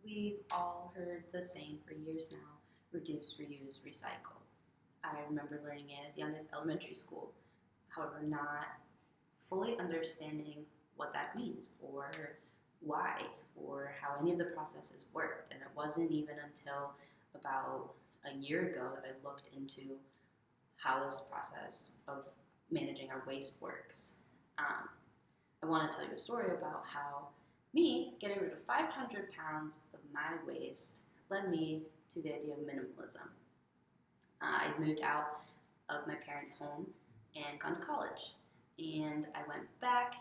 We've all heard the saying for years now: reduce, reuse, recycle. I remember learning it as young as elementary school, however, not fully understanding what that means or why or how any of the processes worked. And it wasn't even until about a year ago that I looked into how this process of managing our waste works. Um, I want to tell you a story about how me getting rid of 500 pounds of my waste led me to the idea of minimalism. I'd moved out of my parents' home and gone to college. And I went back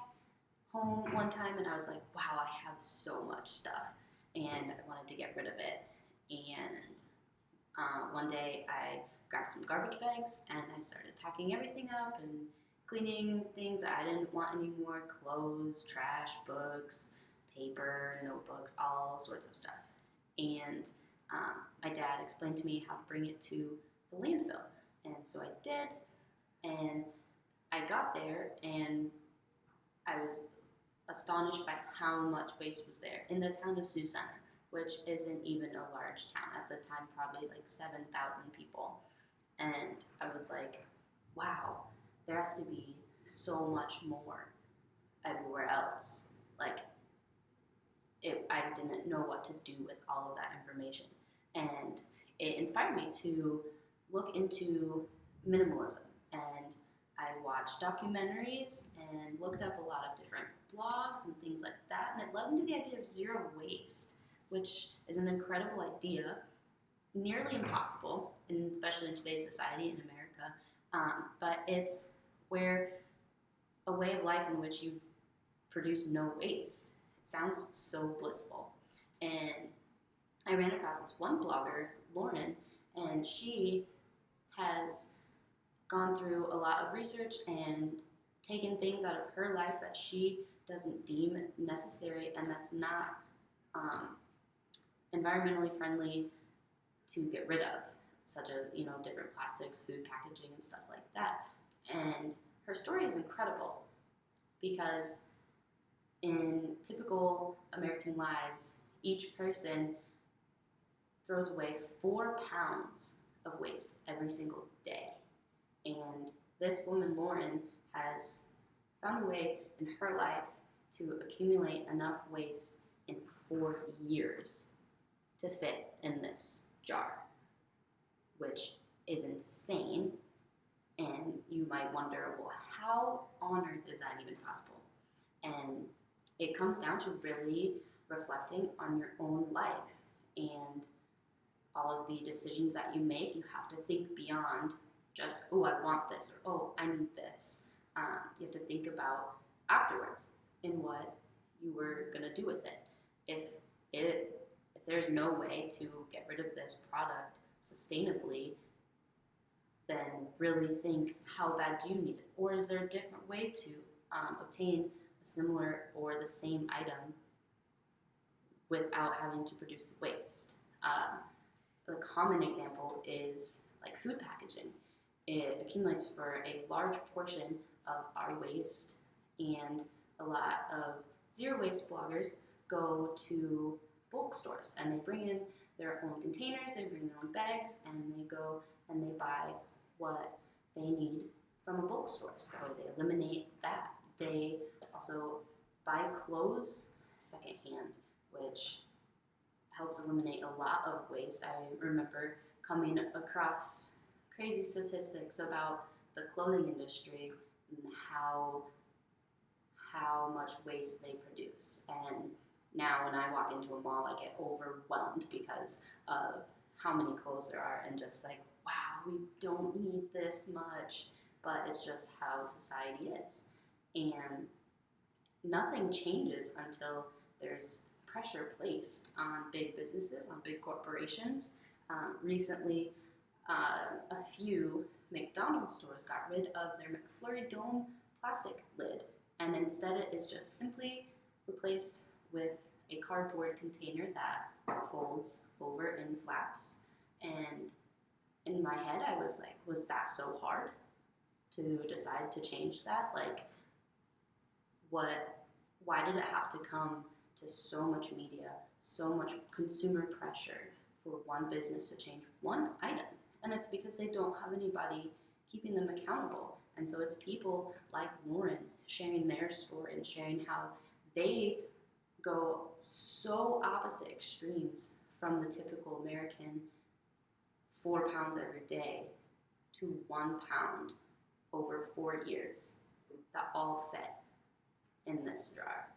home one time and I was like, wow, I have so much stuff. And I wanted to get rid of it. And one day I grabbed some garbage bags and I started packing everything up and cleaning things that I didn't want anymore: clothes, trash, books, paper, notebooks, all sorts of stuff. And my dad explained to me how to bring it to the landfill. And so I did, and I got there and I was astonished by how much waste was there in the town of Sioux Center, which isn't even a large town at the time, probably like 7,000 people. And I was like, wow, there has to be so much more everywhere else. Like, I didn't know what to do with all of that information. And it inspired me to look into minimalism. And I watched documentaries and looked up a lot of different blogs and things like that. And it led me to the idea of zero waste, which is an incredible idea, nearly impossible, especially in today's society in America. But it's where a way of life in which you produce no waste. It sounds so blissful. And I ran across this one blogger, Lauren, and she has gone through a lot of research and taken things out of her life that she doesn't deem necessary and that's not environmentally friendly to get rid of, such as different plastics, food packaging, and stuff like that. And her story is incredible because in typical American lives, each person throws away 4 pounds of waste every single day. And this woman, Lauren, has found a way in her life to accumulate enough waste in 4 years to fit in this jar, which is insane. And you might wonder, well, how on earth is that even possible? And it comes down to really reflecting on your own life and all of the decisions that you make. You have to think beyond just, oh, I want this, or oh, I need this. You have to think about afterwards and what you were going to do with it. If there's no way to get rid of this product sustainably, then really think, how bad do you need it? Or is there a different way to obtain a similar or the same item without having to produce waste? A common example is like food packaging. It accumulates for a large portion of our waste, and a lot of zero waste bloggers go to bulk stores and they bring in their own containers, they bring their own bags, and they go and they buy what they need from a bulk store. So they eliminate that. They also buy clothes secondhand, which helps eliminate a lot of waste. I remember coming across crazy statistics about the clothing industry and how much waste they produce. And now when I walk into a mall, I get overwhelmed because of how many clothes there are and just like, wow, we don't need this much. But it's just how society is. And nothing changes until there's pressure placed on big businesses, on big corporations. Recently, a few McDonald's stores got rid of their McFlurry Dome plastic lid, and instead it is just simply replaced with a cardboard container that folds over and flaps. And in my head, I was like, was that so hard to decide to change that? Like, why did it have to come to so much media, so much consumer pressure for one business to change one item. And it's because they don't have anybody keeping them accountable. And so it's people like Lauren sharing their story and sharing how they go so opposite extremes from the typical American 4 pounds every day to 1 pound over 4 years that all fit in this jar.